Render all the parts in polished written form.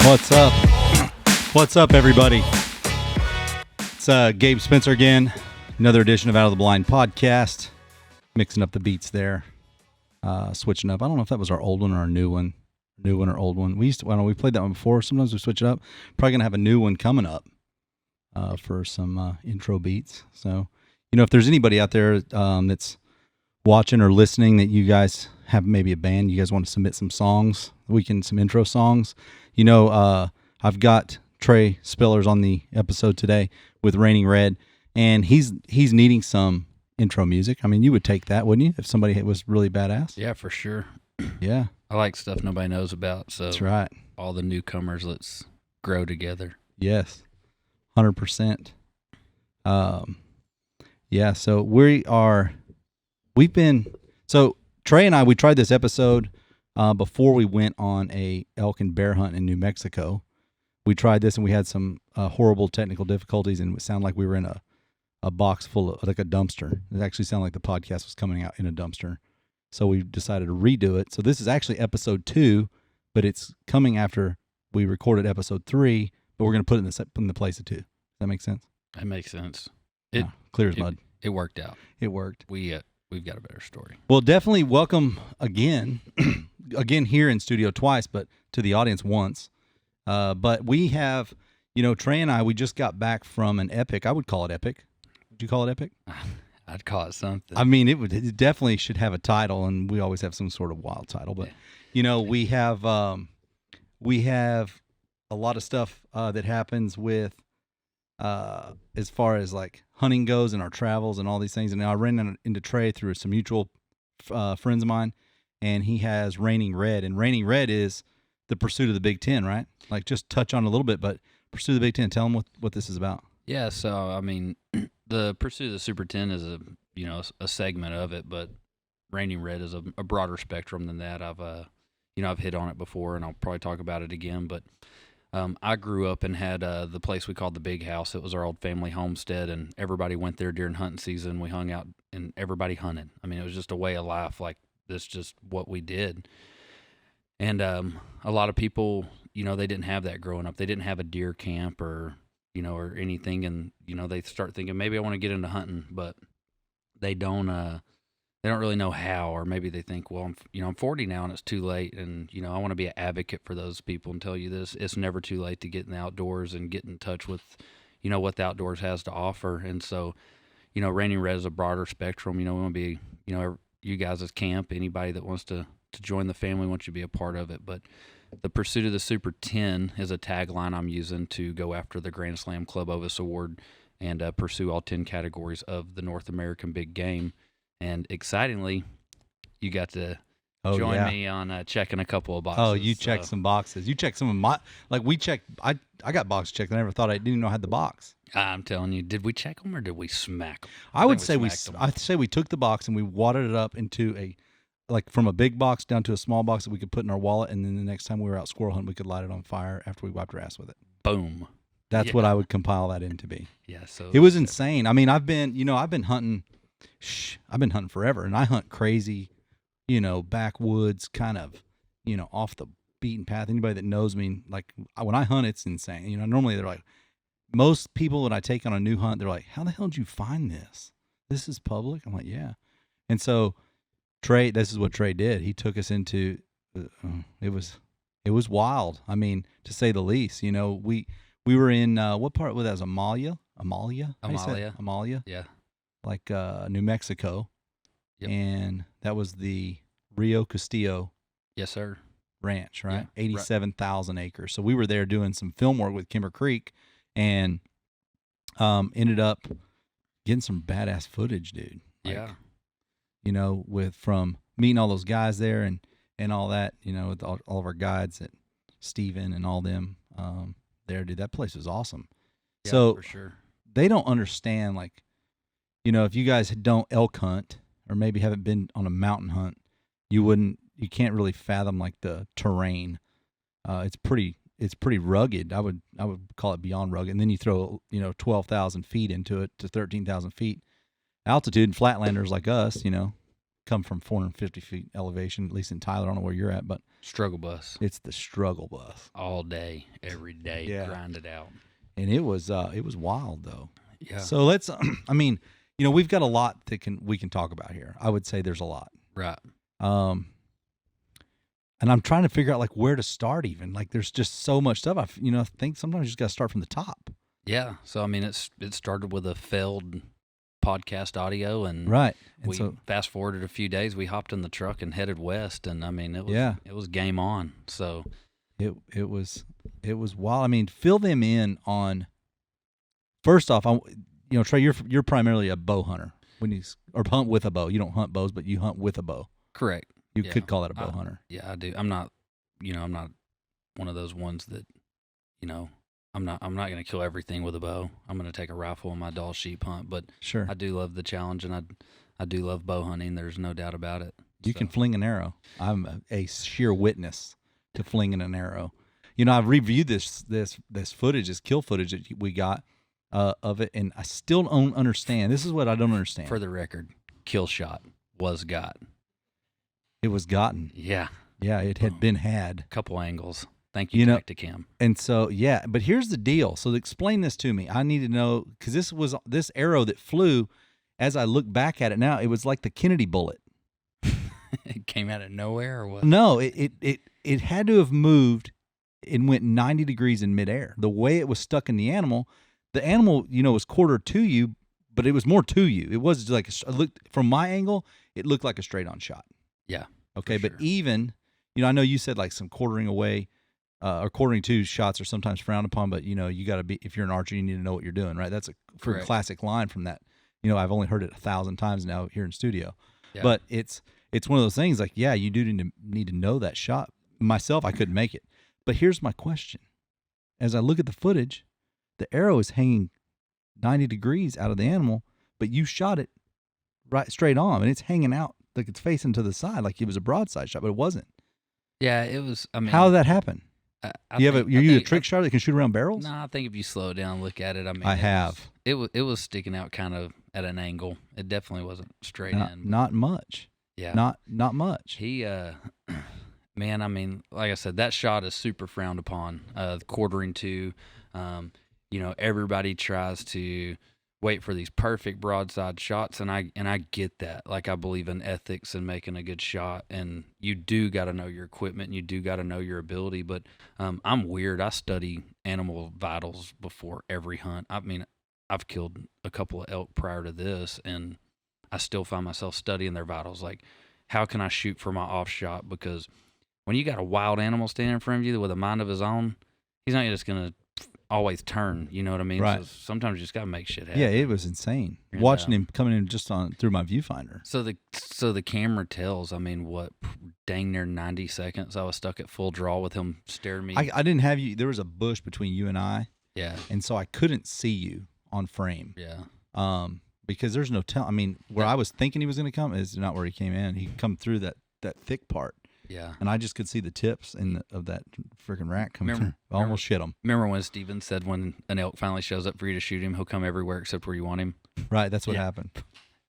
What's up? What's up, everybody? It's Gabe Spencer again. Another edition of Out of the Blind podcast. Mixing up the beats there. Switching up. I don't know if that was our old one or our new one. New one or old one. We played that one before. Sometimes we switch it up. Probably going to have a new one coming up for some intro beats. So, if there's anybody out there that's watching or listening that you guys have maybe a band, you guys want to submit some songs, some intro songs. I've got Trey Spillers on the episode today with Raining Red, and he's needing some intro music. I mean, you would take that, wouldn't you, if somebody was really badass? Yeah, for sure. Yeah. I like stuff nobody knows about, so That's right. All the newcomers, let's grow together. Yes, 100%. Yeah, so Trey and I, we tried this episode before we went on a elk and bear hunt in New Mexico. We tried this and we had some horrible technical difficulties, and it sounded like we were in a box full of, like a dumpster. It actually sounded like the podcast was coming out in a dumpster. So we decided to redo it. So this is actually episode 2, but it's coming after we recorded episode 3, but we're going to put it in the place of 2. Does that make sense? That makes sense. Clear as mud. It worked out. It worked. We've got a better story. Well, definitely welcome again, here in studio twice, but to the audience once. But we have, Trey and I, we just got back from an epic. I would call it epic. Would you call it epic? I'd call it something. I mean, it definitely should have a title, and we always have some sort of wild title. But we have a lot of stuff that happens with as far as like hunting goes and our travels and all these things. And I ran into Trey through some mutual friends of mine, and he has Raining Red, and Raining Red is the pursuit of the Big Ten, right? Like, just touch on it a little bit, but Pursuit of the Big Ten. Tell them what this is about. Yeah, so I mean, the Pursuit of the Super 10 is a segment of it, but Raining Red is a broader spectrum than that. I've hit on it before, and I'll probably talk about it again. But I grew up and had the place we called the Big House. It was our old family homestead, and everybody went there during hunting season. We hung out, and everybody hunted. I mean, it was just a way of life. Like, that's just what we did. And a lot of people, they didn't have that growing up. They didn't have a deer camp or anything, and they start thinking maybe I want to get into hunting, but they don't really know how, or maybe they think, well, I'm 40 now and it's too late, and I want to be an advocate for those people and tell you this: it's never too late to get in the outdoors and get in touch with what the outdoors has to offer. And so Raining Red is a broader spectrum. We want to be you guys as camp, anybody that wants to join the family, wants you to be a part of it. But the Pursuit of the Super 10 is a tagline I'm using to go after the Grand Slam Club Ovis Award and pursue all 10 categories of the North American Big Game. And excitingly, you got to join me on checking a couple of boxes. Oh, you checked some boxes. You checked some of my, like we checked, I got box checked. I never thought I didn't even know I had the box. I'm telling you, did we check them or did we smack them? I'd say we took the box and we wadded it up into from a big box down to a small box that we could put in our wallet, and then the next time we were out squirrel hunting, we could light it on fire after we wiped our ass with it. Boom. That's what I would compile that in to be. Yeah, so it was insane. I mean, I've been hunting forever, and I hunt crazy, backwoods, kind of, off the beaten path. Anybody that knows me, like, when I hunt, it's insane. Normally they're like, most people that I take on a new hunt, they're like, how the hell did you find this? This is public? I'm like, yeah. And so Trey, this is what Trey did. He took us into, it was wild. I mean, to say the least. We were in, what part was that? Was Amalia? Amalia? Yeah. Like New Mexico. Yep. And that was the Rio Castillo. Yes, sir. Ranch, right? Yeah, 87,000 acres. So we were there doing some film work with Kimber Creek, and ended up getting some badass footage, dude. Yeah. From meeting all those guys there and all that, with all of our guides at Steven and all them there, dude. That place was awesome. Yeah, so for sure. They don't understand, like, if you guys don't elk hunt or maybe haven't been on a mountain hunt, you can't really fathom like the terrain. It's pretty rugged. I would call it beyond rugged. And then you throw 12,000 feet into it to 13,000 feet altitude, and flatlanders like us, come from 450 feet elevation, at least in Tyler. I don't know where you're at, but Struggle bus it's the struggle bus all day, every day, Yeah. grind it out. and it was wild though. Yeah. So let's, I mean, we've got a lot that we can talk about here. I would say there's a lot. Right. And I'm trying to figure out like where to start even. Like there's just so much stuff. I think sometimes you just got to start from the top. Yeah. So, I mean, it started with a failed podcast audio, and Right. And we so, fast forwarded a few days, we hopped in the truck and headed west, and I mean, it was game on. So it was wild. I mean, fill them in on, first off, Trey, you're primarily a bow hunter or hunt with a bow. You don't hunt bows, but you hunt with a bow. correct. You could call that a bow hunter. Yeah, I do. I'm not one of those ones that, I'm not going to kill everything with a bow. I'm going to take a rifle on my Dall sheep hunt, but Sure. I do love the challenge, and I do love bow hunting. There's no doubt about it. You can fling an arrow. I'm a sheer witness to flinging an arrow. I've reviewed this footage, this kill footage that we got of it, and I still don't understand. This is what I don't understand. For the record, kill shot was got. It was gotten. Yeah. Yeah, it had been had. Couple angles. Thank you, Tacticam. And so, yeah, but here's the deal. So explain this to me. I need to know, because this arrow that flew, as I look back at it now, it was like the Kennedy bullet. It came out of nowhere, or what? No, it had to have moved and went 90 degrees in midair. The way it was stuck in the animal was quarter to you, but it was more to you. It was like, from my angle, it looked like a straight on shot. Yeah. Okay, sure. but even, I know you said like some quartering away or quartering to shots are sometimes frowned upon, but you got to be, if you're an archer, you need to know what you're doing, right? That's a Correct. classic line from that. I've only heard it 1,000 times now here in studio, Yeah. but it's one of those things like, yeah, you do need to know that shot. Myself, I couldn't make it, but here's my question: as I look at the footage, the arrow is hanging 90 degrees out of the animal, but you shot it right straight on, and it's hanging out like it's facing to the side, like it was a broadside shot, but it wasn't. Yeah, it was. I mean, how did that happen? You a trick shot that can shoot around barrels? No, I think if you slow it down and look at it, I mean, I have. It was sticking out kind of at an angle. It definitely wasn't straight in. Not much. Yeah. Not much. He, man, I mean, like I said, that shot is super frowned upon. Quartering to, everybody tries to wait for these perfect broadside shots, and I get that. Like, I believe in ethics and making a good shot, and you do got to know your equipment, and you do got to know your ability. But I'm weird. I study animal vitals before every hunt. I mean, I've killed a couple of elk prior to this, and I still find myself studying their vitals. Like, how can I shoot for my off shot? Because when you got a wild animal standing in front of you with a mind of his own, he's not just going to always turn, you know what I mean? Right. So sometimes you just got to make shit happen. Yeah, it was insane. And, watching him coming in just through my viewfinder. So the camera tells, I mean, what, dang near 90 seconds I was stuck at full draw with him staring me. I didn't have you. There was a bush between you and I. Yeah. And so I couldn't see you on frame. Yeah. Because there's no tell. I mean, where I was thinking he was going to come is not where he came in. He come through that thick part. Yeah. And I just could see the tips of that freaking rack coming through. I almost shit him. Remember when Steven said when an elk finally shows up for you to shoot him, he'll come everywhere except where you want him? Right, that's what happened.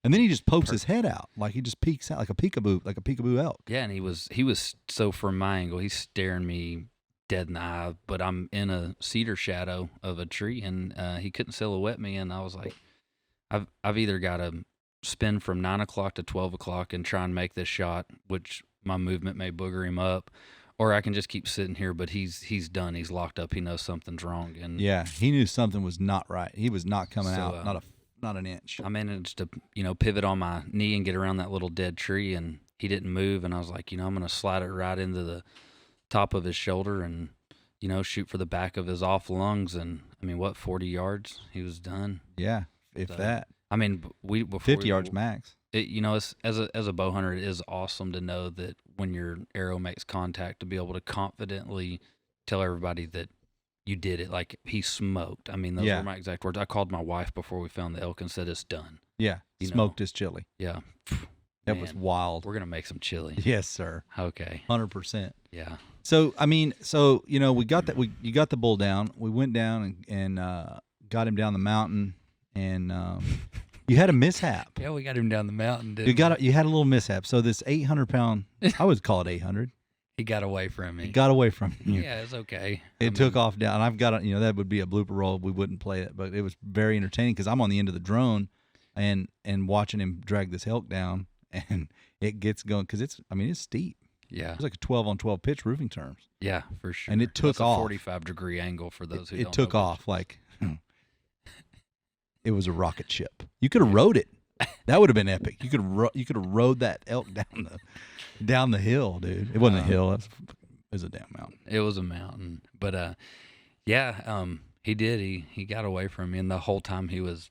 And then he just pokes his head out, like he just peeks out like a peekaboo elk. Yeah, and he was so from my angle, he's staring me dead in the eye, but I'm in a cedar shadow of a tree, and he couldn't silhouette me, and I was like, I've either got to spin from 9 o'clock to 12 o'clock and try and make this shot, which my movement may booger him up, or I can just keep sitting here, but he's done. He's locked up. He knows something's wrong. And yeah, he knew something was not right. He was not coming out, not an inch. I managed to, pivot on my knee and get around that little dead tree, and he didn't move, and I was like, I'm going to slide it right into the top of his shoulder and, shoot for the back of his off lungs, and, 40 yards? He was done. Yeah, if that. 50 yards max. As a bow hunter, it is awesome to know that when your arrow makes contact, to be able to confidently tell everybody that you did it. Like, he smoked. Those were my exact words. I called my wife before we found the elk and said it's done. Yeah, smoked his chili. Yeah. That was wild. We're going to make some chili. Yes, sir. Okay. 100%. Yeah. So, we got that. You got the bull down. We went down and got him down the mountain, and You had a mishap. Yeah, we got him down the mountain. Didn't You had a little mishap. So this 800-pound, I would call it 800. he got away from me. It got away from you. Yeah, it's okay. It took off down. And I've got it. That would be a blooper roll. We wouldn't play it, but it was very entertaining because I'm on the end of the drone, and watching him drag this elk down, and it gets going because it's steep. Yeah, It's like a 12-on-12 pitch roofing terms. yeah, for sure. And it took That's off. a 45-degree angle for those who It don't took know off like it was a rocket ship. You could have rode it. That would have been epic. You could have rode that elk down the hill, dude. It wasn't a hill. It was a damn mountain. It was a mountain, but he did. He got away from me, and the whole time he was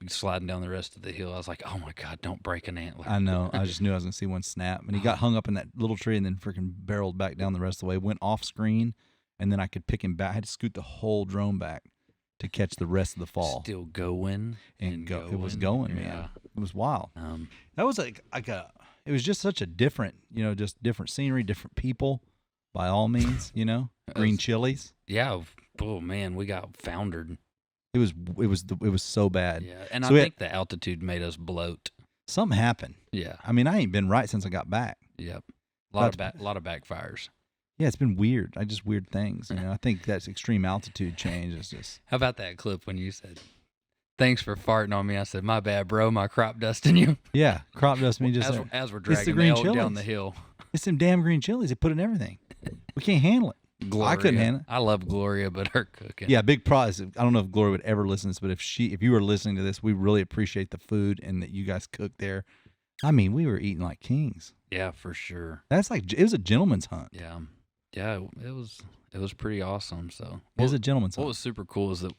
sliding down the rest of the hill, I was like, "Oh my God, don't break an antler!" I know. I just knew I was gonna see one snap, and he got hung up in that little tree, and then freaking barreled back down the rest of the way. Went off screen, and then I could pick him back. I had to scoot the whole drone back to catch the rest of the fall. Still going and go. It was going, man. Yeah. It was wild. That was like it was just such a different, just different scenery, different people. By all means, green chilies. Yeah. Oh man, we got foundered. It was so bad. Yeah, and So I think the altitude made us bloat. Something happened. Yeah. I mean, I ain't been right since I got back. Yep. A lot of backfires. Yeah, it's been weird. Just weird things. I think that's extreme altitude change. Is just. How about that clip when you said, "Thanks for farting on me"? I said, "My bad, bro. My crop dusting you." Yeah, crop dust me just as we're dragging the green elk down chilies. the hill. It's them damn green chilies. They put in everything. We can't handle it. Gloria. I couldn't handle it. I love Gloria, but her cooking. Yeah, big prize. I don't know if Gloria would ever listen to this, but if you were listening to this, we really appreciate the food and that you guys cooked there. I mean, we were eating like kings. Yeah, for sure. That's like it was a gentleman's hunt. Yeah, yeah. It was pretty awesome. So It was a gentleman's what hunt. was super cool is that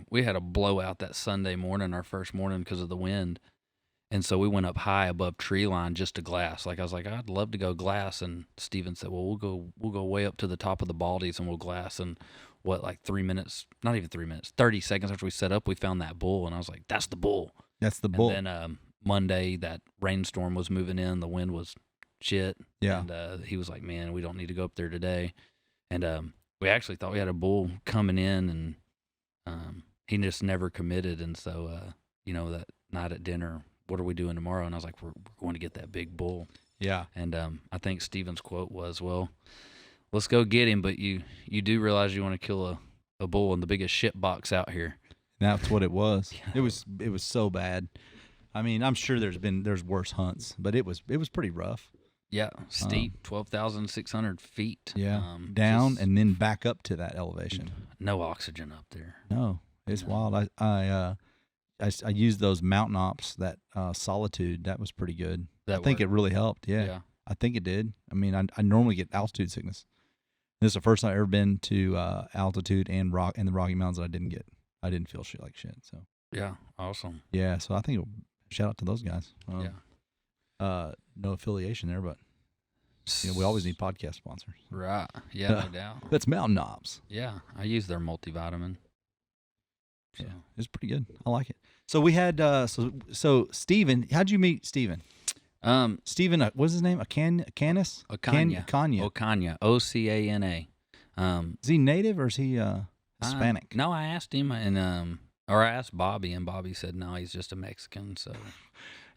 we had a blowout that Sunday morning, our first morning, because of the wind. And so we went up high above tree line just to glass. Like I was like, I'd love to go glass. And Steven said, well, we'll go way up to the top of the Baldies and we'll glass. And like 3 minutes, not even 3 minutes, 30 seconds after we set up, we found that bull. And I was like, that's the bull. That's the bull. And then Monday, that rainstorm was moving in. The wind was shit. Yeah. And he was like, man, we don't need to go up there today. And we actually thought we had a bull coming in, and he just never committed. And so, that night at dinner, what are we doing tomorrow? And I was like, we're going to get that big bull. Yeah. And I think Steven's quote was, well, let's go get him, but you do realize you want to kill a bull in the biggest shit box out here. That's what it was. It was so bad. I mean, I'm sure there's worse hunts, but it was pretty rough. Yeah, steep, 12,600 feet. Yeah, down and then back up to that elevation. No oxygen up there. No, it's wild. I used those mountain ops, that solitude. That was pretty good. I think it really helped. Yeah, I think it did. I mean, I normally get altitude sickness. This is the first time I've ever been to altitude and the Rocky Mountains that I didn't feel shit like shit. So yeah, awesome. Yeah, so I think shout out to those guys. No affiliation there, but we always need podcast sponsors. Right. Yeah, no doubt. That's Mountain Ops. Yeah, I use their multivitamin. So. Yeah, it's pretty good. I like it. So we had so Steven. How'd you meet Steven? Steven, what's his name? Ocana. Ocana. O-C-A-N-A. Is he native or is he Hispanic? No, I asked him, and I asked Bobby, and Bobby said no, he's just a Mexican. So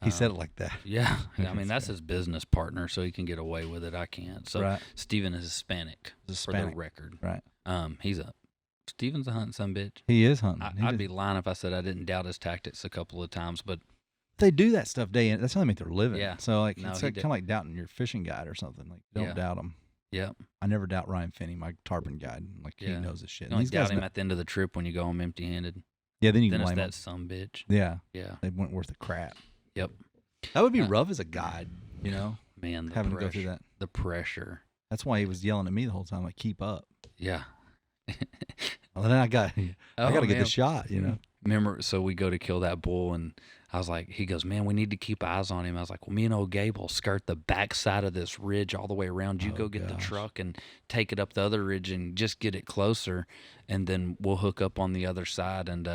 he said it like that. Yeah, I mean that's his business partner, so he can get away with it. I can't. So right. Steven is Hispanic, for the record. Right. Steven's a hunting sumbitch. He is hunting. I'd be lying if I said I didn't doubt his tactics a couple of times, but they do that stuff day in. That's how they make their living. Yeah. So it's kind of like doubting your fishing guide or something. Like don't doubt him. Yep. I never doubt Ryan Finney, my tarpon guide. Like he knows his shit. You only doubt him at the end of the trip when you go home empty-handed. Yeah, then you can it's blame that sumbitch. Yeah. Yeah. They weren't worth the crap. Yep. That would be rough as a guide, Man, having to go through that. The pressure. That's why he was yelling at me the whole time, like, keep up. Yeah. Well, then I got to get the shot, Remember, so we go to kill that bull, and I was like, he goes, man, we need to keep eyes on him. I was like, well, me and old Gabe will skirt the backside of this ridge all the way around. You go get the truck and take it up the other ridge and just get it closer, and then we'll hook up on the other side. And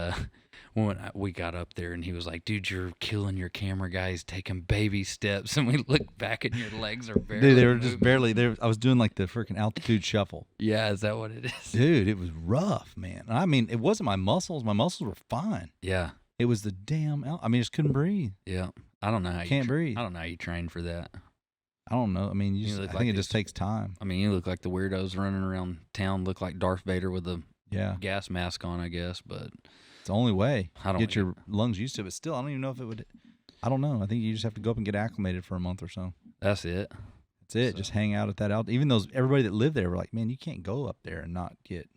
when we got up there, and he was like, dude, you're killing your camera guy. He's taking baby steps. And we look back, and your legs are barely Dude, they were moving. just barely. I was doing like the freaking altitude shuffle. Yeah, is that what it is? Dude, it was rough, man. I mean, it wasn't my muscles. My muscles were fine. Yeah. It was the damn elk. I mean, just couldn't breathe. Yeah. I don't know how Can't breathe. I don't know how you train for that. I don't know. I mean, I think it just takes time. I mean, you look like the weirdos running around town, look like Darth Vader with a gas mask on, I guess, but it's the only way. Get your lungs used to it. But still, I don't even know if it would. I don't know. I think you just have to go up and get acclimated for a month or so. That's it. That's it. So, just hang out at that altitude. Even everybody that lived there were like, man, you can't go up there and not get.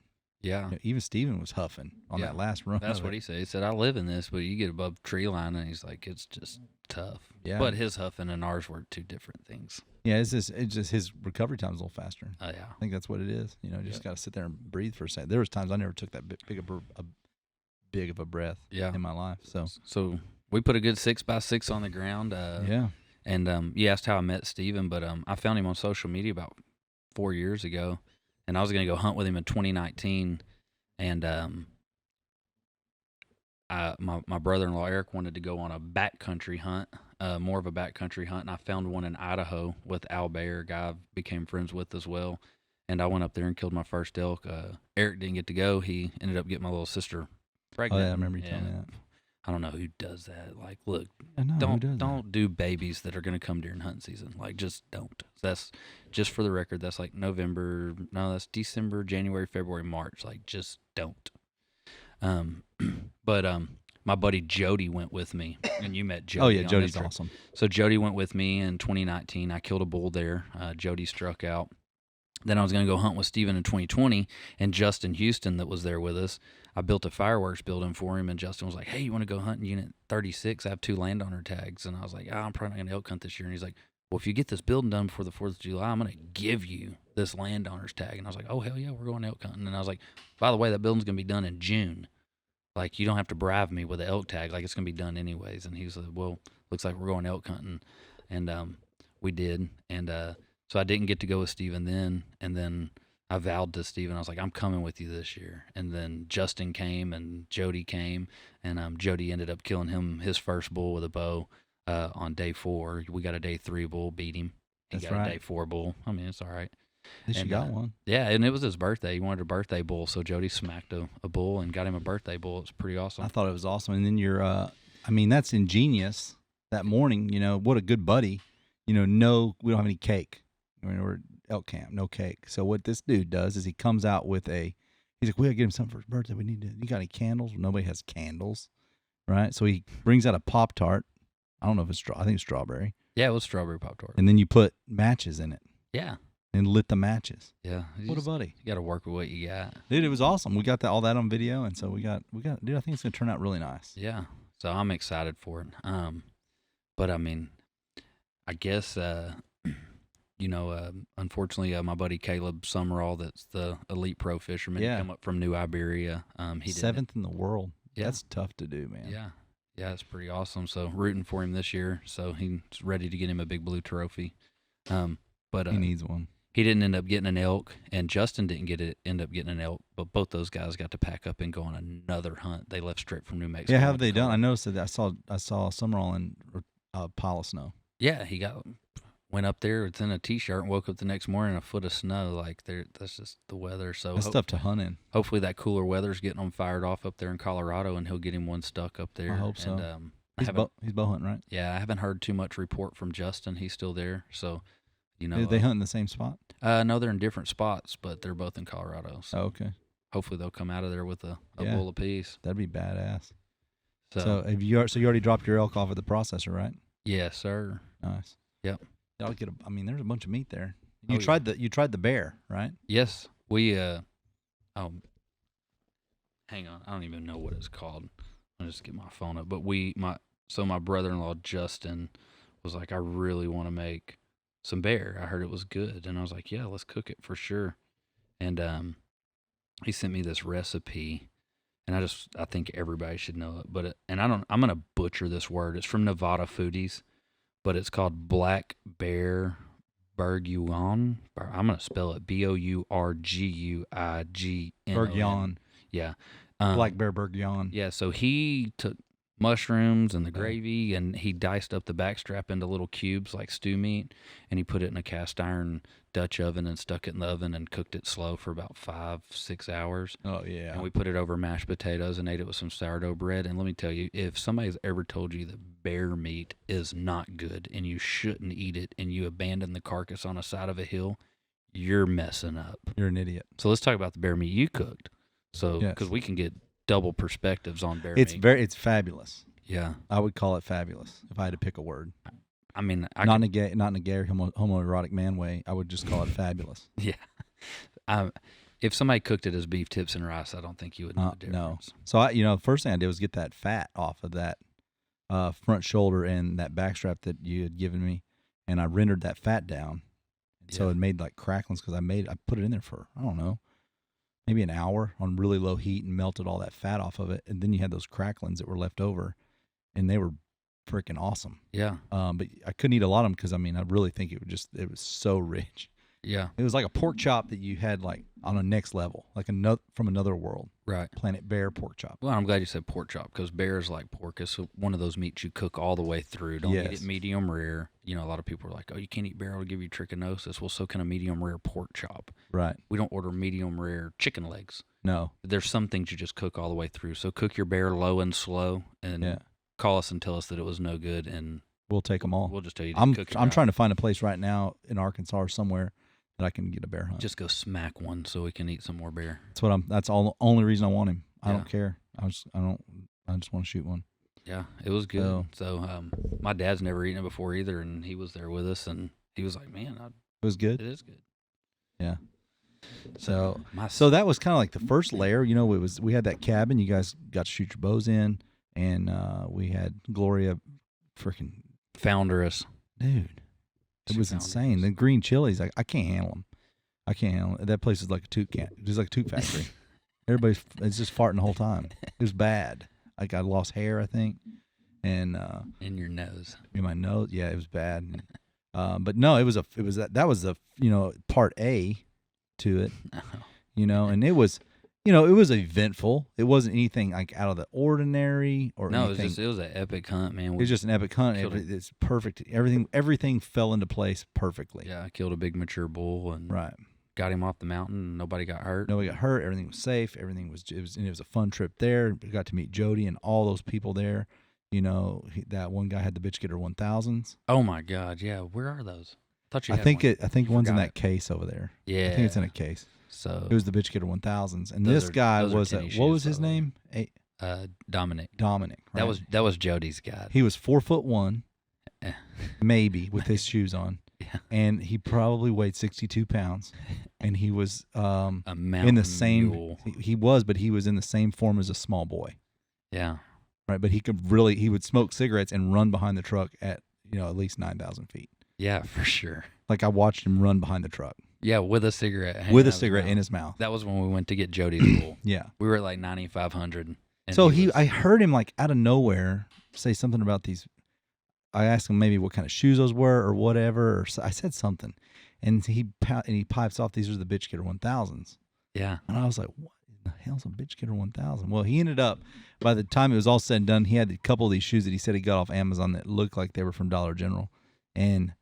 Yeah. You know, even Steven was huffing on that last run. That's what he said. He said, I live in this, but you get above tree line, and he's like, it's just tough. Yeah. But his huffing and ours were two different things. Yeah, it's just his recovery time is a little faster. Oh, yeah. I think that's what it is. You know, you just got to sit there and breathe for a second. There was times I never took that big of a breath in my life. So we put a good 6x6 on the ground. And you asked how I met Steven, but I found him on social media about 4 years ago. And I was going to go hunt with him in 2019, and my brother-in-law Eric wanted to go on a backcountry hunt, more of a backcountry hunt, and I found one in Idaho with Al Bayer, a guy I became friends with as well. And I went up there and killed my first elk. Eric didn't get to go. He ended up getting my little sister pregnant. Oh, yeah, I remember you telling me that. I don't know who does that. Like, look, don't do babies that are going to come during hunting season. Like, just don't. That's just for the record. That's like November. No, that's December, January, February, March. Like, just don't. But my buddy Jody went with me, and you met Jody. Oh yeah, Jody's awesome. So Jody went with me in 2019. I killed a bull there. Jody struck out. Then I was going to go hunt with Steven in 2020, and Justin Houston that was there with us. I built a fireworks building for him, and Justin was like, hey, you want to go hunt in Unit 36? I have 2 landowner tags. And I was like, I'm probably not going to elk hunt this year. And he's like, well, if you get this building done before the 4th of July, I'm going to give you this landowner's tag. And I was like, oh, hell yeah, we're going elk hunting. And I was like, by the way, that building's going to be done in June. Like, you don't have to bribe me with an elk tag. Like, it's going to be done anyways. And he was like, well, looks like we're going elk hunting. And we did. And so I didn't get to go with Steven then. And then I vowed to Steven, I was like, I'm coming with you this year. And then Justin came and Jody came. And Jody ended up killing his first bull with a bow on day 4. We got a day 3 bull, beat him. He got a day 4 bull. I mean, it's all right. At least you got one. Yeah, and it was his birthday. He wanted a birthday bull, so Jody smacked a bull and got him a birthday bull. It's pretty awesome. I thought it was awesome. And then I mean, that's ingenious. That morning, you know, what a good buddy. You know, no, we don't have any cake. I mean, we're elk camp, no cake. So what this dude does is he comes out with he's like, we gotta get him something for his birthday. You got any candles? Nobody has candles, right? So he brings out a Pop-Tart. I don't know if it's I think it's strawberry. Yeah, it was strawberry Pop-Tart. And then you put matches in it. Yeah. And lit the matches. Yeah. What a buddy. You got to work with what you got. Dude, it was awesome. We got all that on video, and so we got. Dude, I think it's gonna turn out really nice. Yeah. So I'm excited for it. But I mean, I guess unfortunately, my buddy Caleb Summerall, that's the elite pro fisherman, he come up from New Iberia. He 7th in the world. Yeah. That's tough to do, man. Yeah. Yeah, it's pretty awesome. So rooting for him this year. So he's ready to get him a big blue trophy. But he needs one. He didn't end up getting an elk, and Justin didn't end up getting an elk. But both those guys got to pack up and go on another hunt. They left straight from New Mexico. Yeah, how have they done? I noticed that I saw Summerall in a pile of snow. Yeah, he went up there. It's in a t-shirt and woke up the next morning in a foot of snow. Like that's just the weather. So that's tough to hunt in. Hopefully that cooler weather's getting him fired off up there in Colorado, and he'll get him one stuck up there. I hope so. And, he's bow hunting, right? Yeah, I haven't heard too much report from Justin. He's still there, so. You know, did they hunt in the same spot? No, they're in different spots, but they're both in Colorado. So okay. Hopefully they'll come out of there with a bull apiece. That'd be badass. So you already dropped your elk off at the processor, right? Yes, sir. Nice. Yep. Y'all get there's a bunch of meat there. You tried the bear, right? Yes. We hang on. I don't even know what it's called. I'll just get my phone up. But my brother-in-law Justin was like, I really want to make some bear. I heard it was good, and I was like, yeah, let's cook it for sure. And he sent me this recipe, and I think everybody should know it. But I'm gonna butcher this word. It's from Nevada Foodies, but it's called Black Bear Bourguignon. I'm gonna spell it Bourguignon. Bourguignon. Yeah. Black Bear Bourguignon. Yeah. So he took mushrooms and the gravy, and he diced up the backstrap into little cubes like stew meat, and he put it in a cast iron Dutch oven and stuck it in the oven and cooked it slow for about 5-6 hours. Oh, yeah. And we put it over mashed potatoes and ate it with some sourdough bread. And let me tell you, if somebody's ever told you that bear meat is not good and you shouldn't eat it and you abandon the carcass on the side of a hill, you're messing up. You're an idiot. So let's talk about the bear meat you cooked. So, because we can get double perspectives on bear meat. It's fabulous. Yeah. I would call it fabulous if I had to pick a word. I mean, not in a gay homoerotic man way. I would just call it fabulous. Yeah. If somebody cooked it as beef tips and rice, I don't think you would know the difference. No. So the first thing I did was get that fat off of that front shoulder and that backstrap that you had given me, and I rendered that fat down. So it made like cracklings because I put it in there for, I don't know, maybe an hour on really low heat and melted all that fat off of it. And then you had those cracklings that were left over, and they were freaking awesome. Yeah. But I couldn't eat a lot of them because, I really think it was so rich. Yeah. It was like a pork chop that you had like on a next level, like from another world. Right. Planet Bear pork chop. Well, I'm glad you said pork chop because bear is like pork. It's one of those meats you cook all the way through. Don't eat it medium rare. You know, a lot of people are like, oh, you can't eat bear, it'll give you trichinosis. Well, so can a medium rare pork chop. Right. We don't order medium rare chicken legs. No. There's some things you just cook all the way through. So cook your bear low and slow and call us and tell us that it was no good, and we'll take them all. We'll just tell you I'm cook it right. trying to find a place right now in Arkansas or somewhere that I can get a bear hunt. Just go smack one so we can eat some more bear. That's the only reason I want him. I don't care. I just want to shoot one. Yeah, it was good. So my dad's never eaten it before either, and he was there with us, and he was like, "Man, it was good. It is good." Yeah. So that was kind of like the first layer. You know, we had that cabin. You guys got to shoot your bows in, and we had Gloria, freaking founder us, dude. It was insane. The green chilies, I can't handle them. I can't handle it. That place is like a toot factory. It's just farting the whole time. It was bad. Like I lost hair, I think, and in your nose. In my nose, yeah, it was bad. But no, that was the part A to it, and it was. It was eventful. It wasn't anything like out of the ordinary or anything. It was an epic hunt, man. It was just an epic hunt. It's perfect. Everything fell into place perfectly. Yeah, I killed a big mature bull and right. Got him off the mountain. Nobody got hurt. Everything was safe. Everything was. It was a fun trip there. We got to meet Jody and all those people there. That one guy had the bitch getter 1000s. Oh my God! Yeah, where are those? I think one's in that case over there. Yeah, I think it's in a case. So it was the bitch getter 1000s, and this guy was what was his name? Dominic. Dominic. Right? That was Jody's guy. He was 4'1", maybe with his shoes on, and he probably weighed 62 pounds, and he was a in the same. Mule. He was in the same form as a small boy. Yeah. Right, but he would smoke cigarettes and run behind the truck at at least 9,000 feet. Yeah, for sure. Like I watched him run behind the truck. Yeah, with a cigarette. In his mouth. That was when we went to get Jody's bull. Yeah. We were at like 9,500. So I heard him like out of nowhere say something about these. I asked him maybe what kind of shoes those were or whatever. Or I said something, and he pipes off, "These are the bitch getter 1000s." Yeah. And I was like, "What in the hell's a bitch getter 1000?" Well, he ended up, by the time it was all said and done, he had a couple of these shoes that he said he got off Amazon that looked like they were from Dollar General, and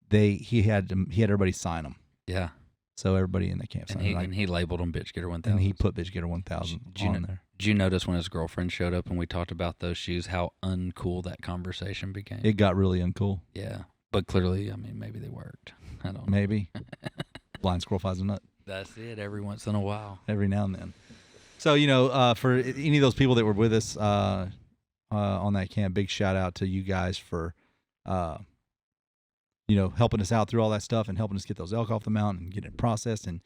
he had everybody sign them. Yeah. So everybody in the camp signed and he labeled them bitch getter 1000. And he put bitch getter 1000 on there. Did you notice when his girlfriend showed up and we talked about those shoes, how uncool that conversation became? It got really uncool. Yeah. But clearly, maybe they worked. I don't know. Maybe. Blind squirrel finds a nut. That's it. Every once in a while. Every now and then. So, for any of those people that were with us on that camp, big shout out to you guys for helping us out through all that stuff and helping us get those elk off the mountain and getting it processed and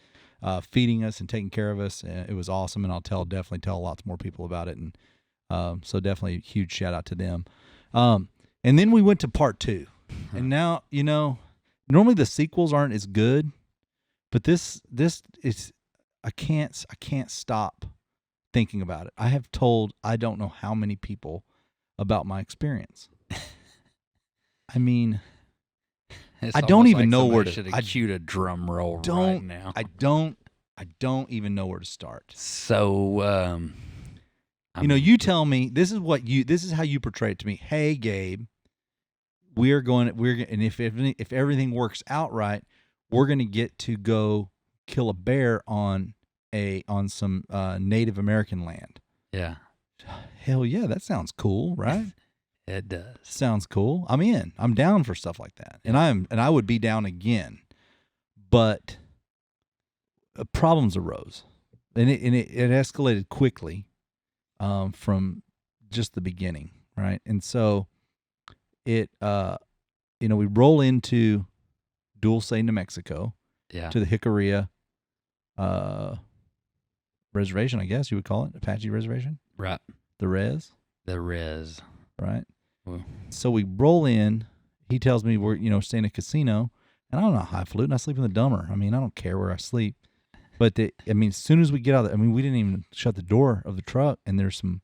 feeding us and taking care of us. It was awesome, and I'll definitely tell lots more people about it. And so definitely a huge shout out to them. And then we went to part 2. And now, normally the sequels aren't as good, but this is, I can't stop thinking about it. I have told I don't know how many people about my experience. I don't even know where to. I shoot a drum roll right now. I don't even know where to start. So, you tell me. This is how you portray it to me. Hey, Gabe, and if everything works out right, we're going to get to go kill a bear on some Native American land. Yeah. Hell yeah, that sounds cool, right? It does. Sounds cool. I'm in. I'm down for stuff like that. And I would be down again. But problems arose. And it escalated quickly from just the beginning, right? And so we roll into Dulce, New Mexico, to the Jicarilla reservation, I guess you would call it, Apache reservation. Right. The res. Right. Well, so we roll in. He tells me we're staying in a casino, and I don't know how I flew, and I sleep in the dumber. I mean, I don't care where I sleep. But as soon as we get out, we didn't even shut the door of the truck, and there's some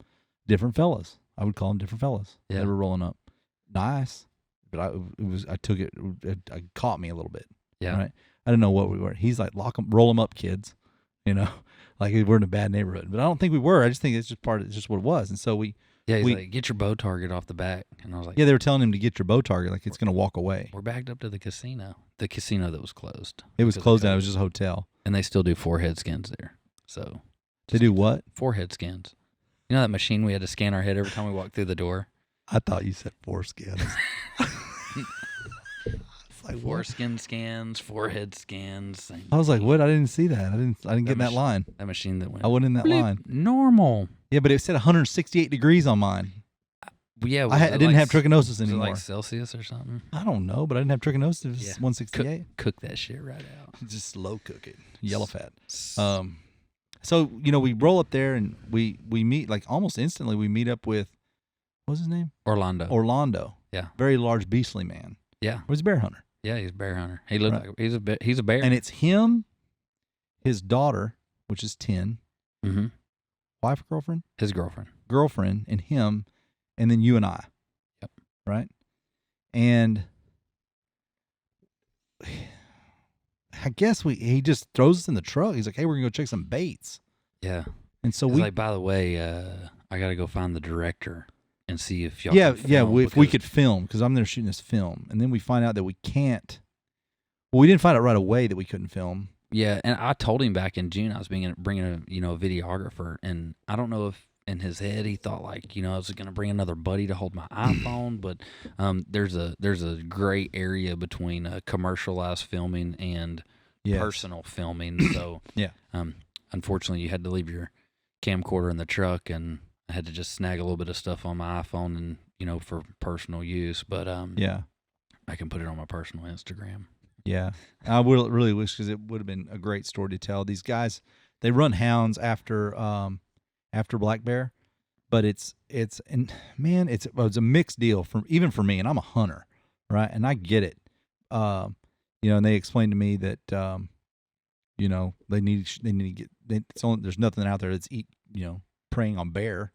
different fellas. I would call them different fellas. Yeah. They were rolling up. Nice, but it caught me a little bit. Yeah. Right. I didn't know what we were. He's like, roll them up, kids. Like we're in a bad neighborhood. But I don't think we were. I just think it's just what it was. And so he's like, get your bow target off the back. And I was like, yeah, they were telling him to get your bow target, like it's going to walk away. We're backed up to the casino that was closed. It was closed down. It was just a hotel. And they still do forehead scans there. So they do what? Forehead scans. You know that machine we had to scan our head every time we walked through the door? I thought you said foreskin. Like foreskin scans, forehead scans. I was like, what? I didn't see that. I didn't get in that line. That machine that went. I wasn't in that line. Normal. Yeah, but it said 168 degrees on mine. Yeah, I didn't have trichinosis anymore. Was it like Celsius or something? I don't know, but I didn't have trichinosis. It was 168. Cook that shit right out. Just slow cook it. Yellow fat. So we roll up there and we meet like almost instantly. We meet up with what's his name? Orlando. Yeah. Very large, beastly man. Yeah. He's a bear hunter. Yeah, he's a bear hunter. He looks like he's a bear. And it's him, his daughter, which is 10. Mm-hmm. Wife or girlfriend? His girlfriend. Girlfriend and him, and then you and I. Yep. Right? And I guess he just throws us in the truck. He's like, hey, we're going to go check some baits. Yeah. And so like, by the way, I got to go find the director and see if y'all if we could film, because I'm there shooting this film. And then we find out that we can't. Well, we didn't find out right away that we couldn't film. Yeah, and I told him back in June I was bringing a videographer, and I don't know if in his head he thought like I was going to bring another buddy to hold my iPhone, but there's a gray area between commercialized filming and personal filming. So unfortunately you had to leave your camcorder in the truck, and I had to just snag a little bit of stuff on my iPhone and for personal use. But I can put it on my personal Instagram. Yeah, I would really wish, because it would have been a great story to tell. These guys, they run hounds after black bear, but it's a mixed deal even for me, and I'm a hunter, right? And I get it, and they explained to me that they need to get there's nothing out there that's preying on bear,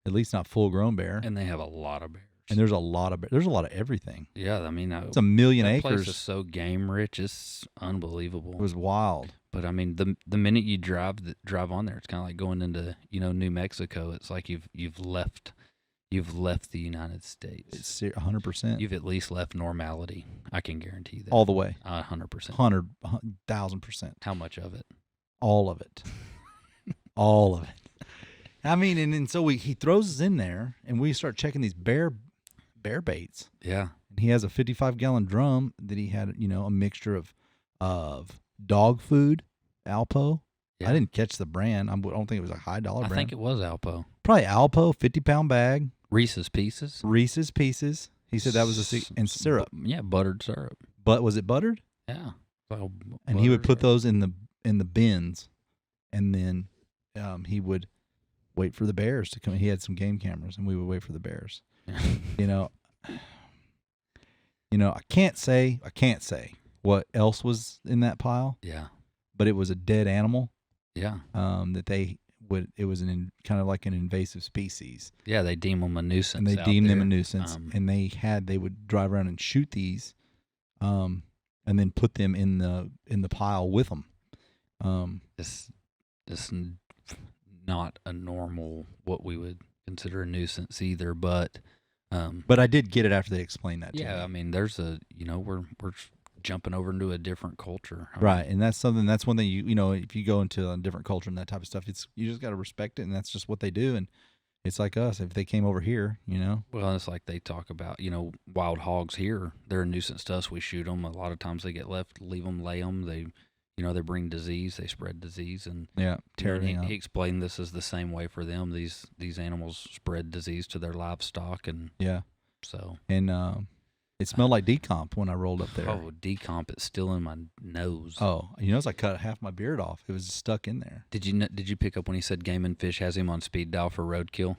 at least not full grown bear, and they have a lot of bears. And there's a lot of everything. Yeah, I mean, it's 1 million acres. That place is so game rich. It's unbelievable. It was wild. But I mean, the minute you drive on there, it's kind of like going into New Mexico. It's like you've left the United States. It's 100%. You've at least left normality. I can guarantee that. All the way. 100%. 100,000%. How much of it? All of it. All of it. I mean, and so he throws us in there, and we start checking these bear baits. Yeah. And he has a 55-gallon drum that he had, a mixture of dog food, Alpo. Yeah. I didn't catch the brand. I don't think it was a $high brand. I think it was Alpo. Probably Alpo, 50-pound bag. Reese's Pieces. He said that was and syrup. Yeah, buttered syrup. But was it buttered? Yeah. Well, and he would put those in the bins, and then he would wait for the bears to come. He had some game cameras, and we would wait for the bears. I can't say what else was in that pile. Yeah. But it was a dead animal. Yeah. It was kind of like an invasive species. Yeah, they deem them a nuisance. And they deemed them a nuisance, and they would drive around and shoot these, and then put them in the pile with them. This not a normal, what we would consider a nuisance either, but I did get it after they explained that to me. Yeah, I mean, there's we're jumping over into a different culture. Right, and that's one thing you know, if you go into a different culture and that type of stuff, you just got to respect it, and that's just what they do. And it's like us, if they came over here, you know. Well, it's like they talk about, wild hogs here. They're a nuisance to us. We shoot them. A lot of times they get left, leave them, lay them. They bring disease. They spread disease, and he explained this is the same way for them. These animals spread disease to their livestock, and so it smelled like decomp when I rolled up there. Oh, decomp! It's still in my nose. Oh, I cut half my beard off. It was just stuck in there. Did you pick up when he said Game and Fish has him on speed dial for roadkill?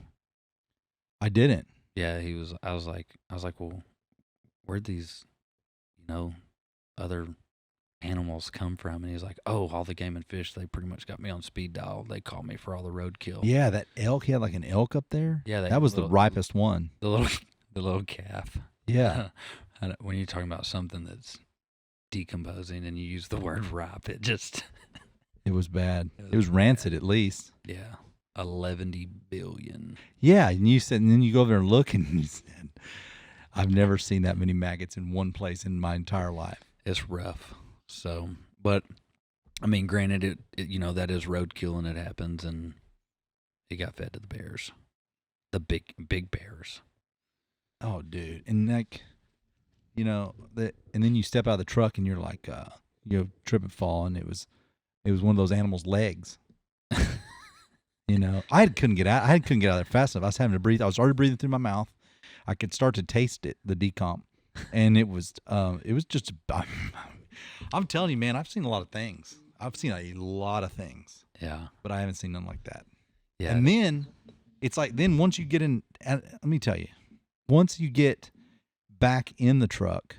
I didn't. Yeah, he was. I was like, well, where'd these, other animals come from? And he was like, oh, all the Game and Fish. They pretty much got me on speed dial. They call me for all the roadkill. Yeah, that elk. He had like an elk up there. Yeah, that was the ripest one. The little calf. Yeah. When you're talking about something that's decomposing and you use the word ripe, it just... It was bad. It was rancid at least. Yeah. 11 billion. Yeah, and then you go over there and look, and you said, I've never seen that many maggots in one place in my entire life. It's rough. So, but, I mean, granted, it that is roadkill and it happens, and he got fed to the bears. The big bears. Oh, dude. And like, and then you step out of the truck and you're like, trip and fall, and it was one of those animals' legs. I couldn't get out of there fast enough. I was having to breathe. I was already breathing through my mouth. I could start to taste it, the decomp. And it was just, I'm telling you, man, I've seen a lot of things. I've seen a lot of things. Yeah. But I haven't seen none like that. Yeah. And then it's like, once you get in, let me tell you, once you get back in the truck,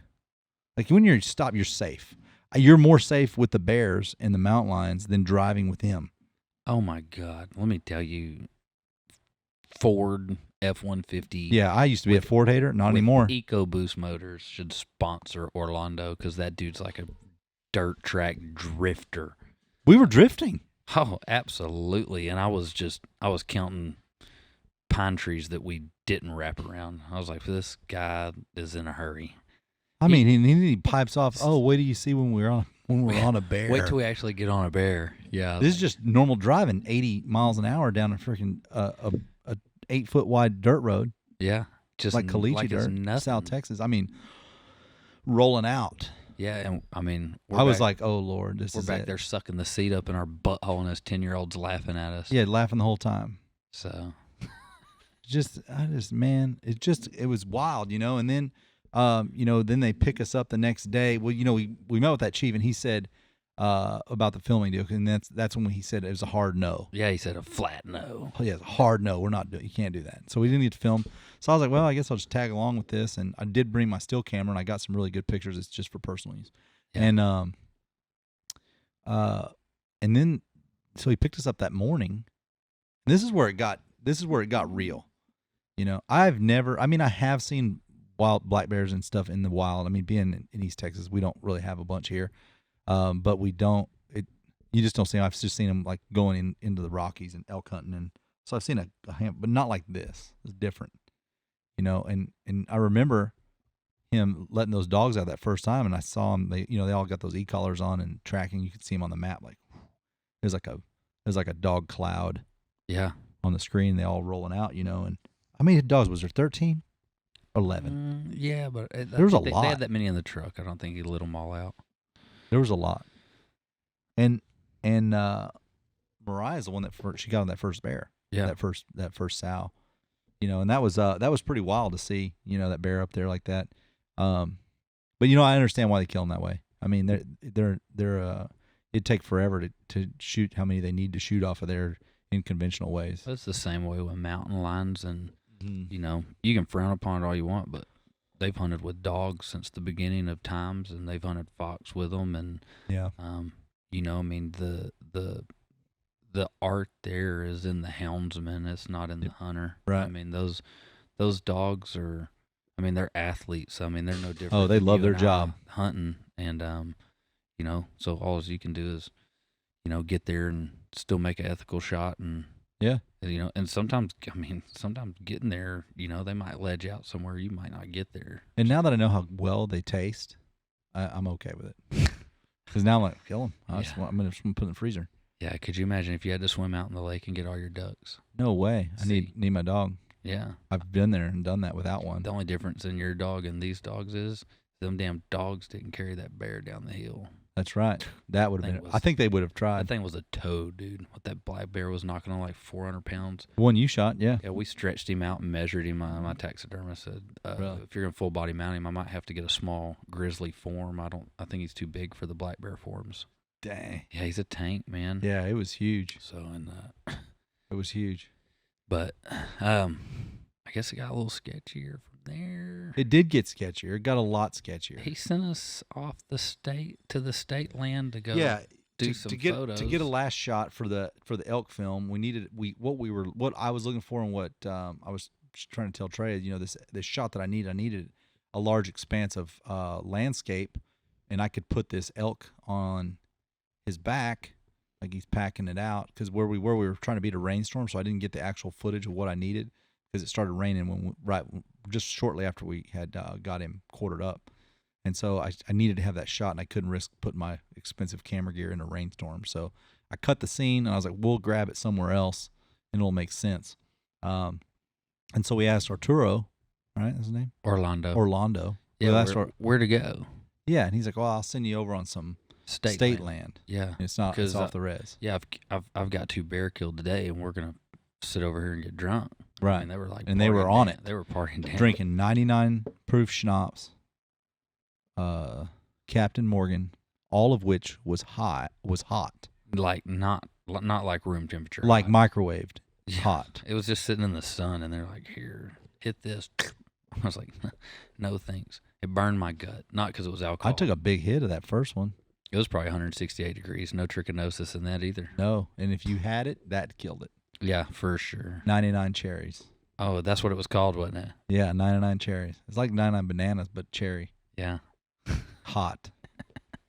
like when you're stopped, you're safe. You're more safe with the bears and the mountain lions than driving with him. Oh my God! Let me tell you, Ford F-150. Yeah, I used to be a Ford hater, not anymore. EcoBoost motors should sponsor Orlando because that dude's like a dirt track drifter. We were drifting. Oh, absolutely! And I was counting pine trees that we didn't wrap around. I was like, this guy is in a hurry. I mean, he pipes off. Oh, wait till you see when we're on a bear. Wait till we actually get on a bear. Yeah, this is just normal driving, 80 miles an hour down a freaking a 8-foot wide dirt road. Yeah, just like Caliche dirt, South Texas. I mean, rolling out. Yeah, and I mean, I was like, oh Lord, we're back there sucking the seat up in our butthole, and us 10-year-olds laughing at us. Yeah, laughing the whole time. So, it was wild, and then. Then they pick us up the next day. Well, we met with that chief, and he said about the filming deal, and that's when he said it was a hard no. Yeah, he said a flat no. Oh yeah, it's a hard no. We're not doing. You can't do that. So we didn't get to film. So I was like, well, I guess I'll just tag along with this, and I did bring my still camera, and I got some really good pictures. It's just for personal use. Yeah. And then so he picked us up that morning. And this is where it got real. I have seen wild black bears and stuff in the wild. I mean, being in East Texas, we don't really have a bunch here, but we don't. You just don't see them. I've just seen them like going into the Rockies and elk hunting, and so I've seen a ham, but not like this. It's different, And I remember him letting those dogs out that first time, and I saw them. They all got those e-collars on and tracking. You could see them on the map. Like it was like a dog cloud. Yeah, on the screen, they all rolling out. And how many dogs was there? 13. 11. Yeah, but there was a lot. They had that many in the truck. I don't think he lit them all out. There was a lot. And Mariah's the one she got on that first bear. Yeah, that first sow. And that was pretty wild to see. That bear up there like that. But I understand why they kill them that way. I mean, they're it'd take forever to shoot how many they need to shoot off of there in conventional ways. It's the same way with mountain lions and. You can frown upon it all you want, but they've hunted with dogs since the beginning of times, and they've hunted fox with them, and I mean the art there is in the houndsman. It's not in the hunter. Right. I mean those dogs are. I mean they're athletes. I mean they're no different. Oh, they love their job hunting, and so all you can do is get there and still make an ethical shot and. Yeah. And sometimes getting there, they might ledge out somewhere you might not get there. And now that I know how well they taste, I'm okay with it. Because now I'm like, kill him. I'm going to put it in the freezer. Yeah, could you imagine if you had to swim out in the lake and get all your ducks? No way. I need my dog. Yeah. I've been there and done that without one. The only difference in your dog and these dogs is them damn dogs didn't carry that bear down the hill. That's right. That would have been. I think they would have tried. That thing was a toad, dude. What that black bear was knocking on like 400 pounds. The one you shot, yeah. Yeah, we stretched him out and measured him. My taxidermist said, Really? if you're gonna full body mount him, I might have to get a small grizzly form. I think he's too big for the black bear forms. Dang. Yeah, he's a tank, man. Yeah, it was huge. So it was huge. But I guess it got a little sketchier from there. It did get sketchier. It got a lot sketchier. He sent us off the state land to go. Do some to get photos. to get a last shot for the elk film. What I was looking for and what I was trying to tell Trey. This shot that I needed a large expanse of landscape, and I could put this elk on his back, like he's packing it out. Because where we were trying to beat a rainstorm, so I didn't get the actual footage of what I needed because it started raining just shortly after we had got him quartered up. And so I needed to have that shot, and I couldn't risk putting my expensive camera gear in a rainstorm. So I cut the scene, and I was like, we'll grab it somewhere else, and it'll make sense. And so we asked Arturo, right, that's his name? Orlando. Yeah, where to go? Yeah, and he's like, well, I'll send you over on some state land. Yeah. And it's off the res. Yeah, I've got 2 bear killed today, and we're going to sit over here and get drunk. Right. I mean, they were like, and they were on it. They were partying down. Drinking 99 proof schnapps. Captain Morgan, all of which was hot. Like not like room temperature. Like hot. Microwaved. Yeah. Hot. It was just sitting in the sun, and they're like, here, hit this. I was like, no thanks. It burned my gut. Not because it was alcohol. I took a big hit of that first one. It was probably 168 degrees. No trichinosis in that either. No. And if you had it, that killed it. Yeah, for sure. 99 cherries. Oh, that's what it was called, wasn't it? Yeah, 99 cherries. It's like 99 bananas, but cherry. Yeah. Hot.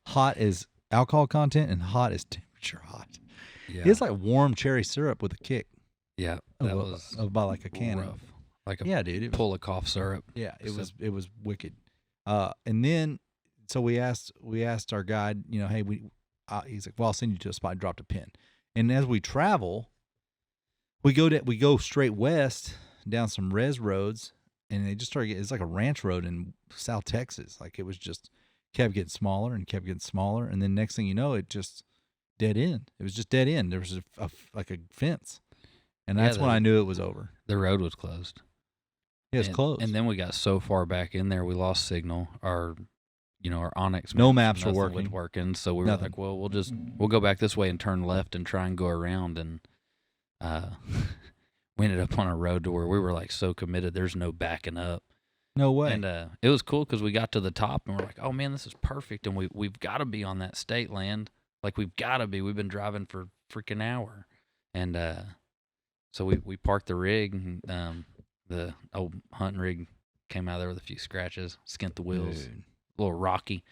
Hot is alcohol content, and hot is temperature hot. Yeah. It's like warm cherry syrup with a kick. Yeah, that was about like a cannon. Rough. Like a dude, pull of cough syrup. Yeah, it was wicked. And then so we asked our guide, hey, he's like, well, I'll send you to a spot. I dropped a pin, and as we travel, we go straight west down some res roads, and they just started. It's like a ranch road in South Texas. Like it was just kept getting smaller and kept getting smaller, and then next thing you know, it just dead end. It was just dead end. There was like a fence, and that's when I knew it was over. The road was closed. Yeah, it's closed. And then we got so far back in there, we lost signal. Our Onyx no maps were working. So we were like, well, we'll go back this way and turn left and try and go around. And we ended up on a road to where we were like so committed. There's no backing up. No way. And it was cool because we got to the top and we're like, oh man, this is perfect. And we've got to be on that state land. Like we've got to be. We've been driving for freaking hour. And so we parked the rig. And, the old hunting rig came out of there with a few scratches, skint the wheels, a little rocky.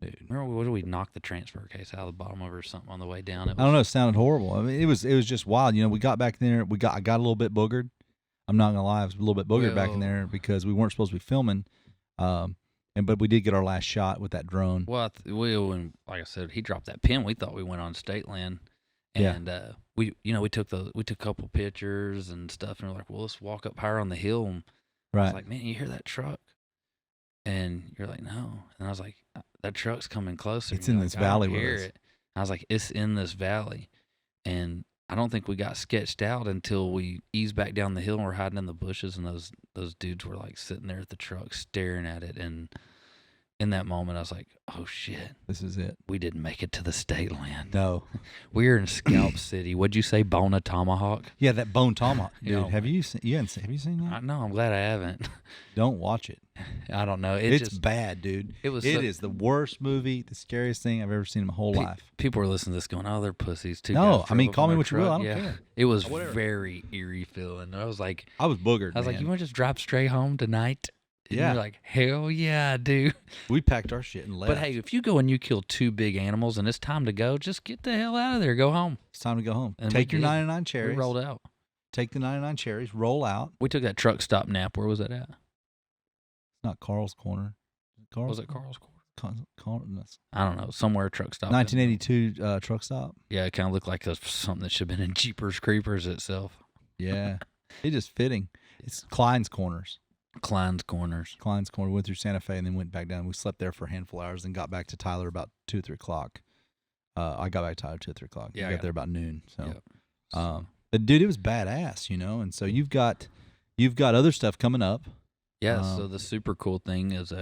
Dude. Remember what did we knock the transfer case out of the bottom of it or something on the way down? I don't know. It sounded horrible. I mean, it was just wild. We got back there. I got a little bit boogered. I'm not gonna lie, I was a little bit boogered back in there because we weren't supposed to be filming. But we did get our last shot with that drone. Well, when like I said, he dropped that pin. We thought we went on state land. And we took a couple pictures and stuff, and we're like, well, let's walk up higher on the hill. And I was like, man, you hear that truck? And you're like, no. And I was like, that truck's coming closer. It's in this valley with us. It. I was like, it's in this valley, and I don't think we got sketched out until we eased back down the hill and we're hiding in the bushes, and those dudes were like sitting there at the truck staring at it. And in that moment, I was like, oh, shit. This is it. We didn't make it to the state land. No. We're in Scalp City. What'd you say, Bona Tomahawk? Yeah, that Bone Tomahawk. Dude, have you seen that? No, I'm glad I haven't. Don't watch it. I don't know. It's bad, dude. It is the worst movie, the scariest thing I've ever seen in my whole life. People are listening to this going, oh, they're pussies too. No, I mean, call me what you will. I don't care. It was very eerie feeling. I was boogered, I was like, you want to just drive straight home tonight? And you're like, hell yeah, dude. We packed our shit and left. But hey, if you go and you kill 2 big animals and it's time to go, just get the hell out of there. Go home. It's time to go home. And take your 99 cherries. We rolled out. Take the 99 cherries. Roll out. We took that truck stop nap. Where was that at? It's not Carl's Corner. Was it Carl's Corner? I don't know, somewhere truck stop. 1982 truck stop. Yeah, it kind of looked like something that should have been in Jeepers Creepers itself. Yeah, it's just fitting. It's Klein's Corners. Klein's Corners. Klein's Corner. Went through Santa Fe and then went back down. We slept there for a handful of hours and got back to Tyler about 2 or 3 o'clock. I got back to Tyler 2 or 3 o'clock. Yeah, I got there about noon. So, yep. But dude, it was badass, And so you've got other stuff coming up. Yeah. So the super cool thing is,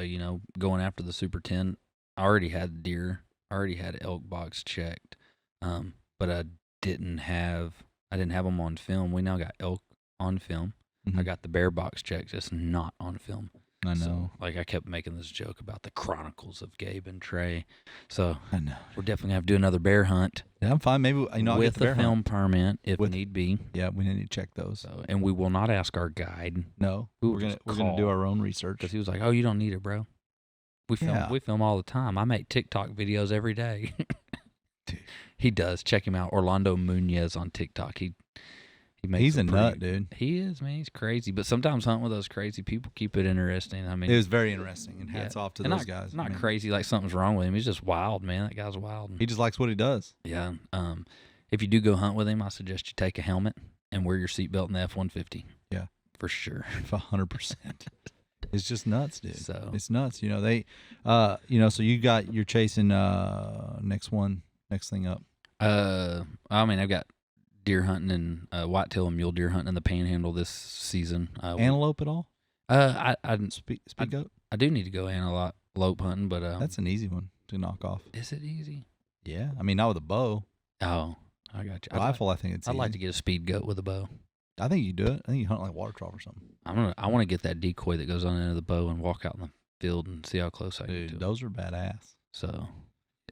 going after the Super 10. I already had deer. I already had elk box checked, but I didn't have them on film. We now got elk on film. Mm-hmm. I got the bear box checked, just not on film. I know. So, I kept making this joke about the Chronicles of Gabe and Trey. So I know. we're definitely gonna have to do another bear hunt. Yeah, I'm fine. Maybe I'll with get the bear a film hunt. permit if need be. Yeah, we need to check those. So, and we will not ask our guide. No, we're gonna do our own research. Because he was like, "Oh, you don't need it, bro. We film all the time. I make TikTok videos every day." Dude. He does. Check him out, Orlando Munoz on TikTok. He's a nut, dude. He is, man. He's crazy. But sometimes hunting with those crazy people keep it interesting. I mean, it was very interesting, and hats off to those guys. Not crazy like something's wrong with him. He's just wild, man. That guy's wild. He just likes what he does. Yeah. If you do go hunt with him, I suggest you take a helmet and wear your seatbelt in the F-150. Yeah, for sure. 100%. It's just nuts, dude. So it's nuts. So you're chasing next thing up. I mean, I've got deer hunting and whitetail and mule deer hunting in the Panhandle this season. Antelope at all? I didn't speak goat. I do need to go antelope hunting, but that's an easy one to knock off. Is it easy? Yeah, I mean not with a bow. Oh, I got you. Rifle, I think it's. I'd like to get a speed goat with a bow. I think you do it. I think you hunt like water trough or something. I want to get that decoy that goes on the end of the bow and walk out in the field and see how close I can get to it. Those are badass. So,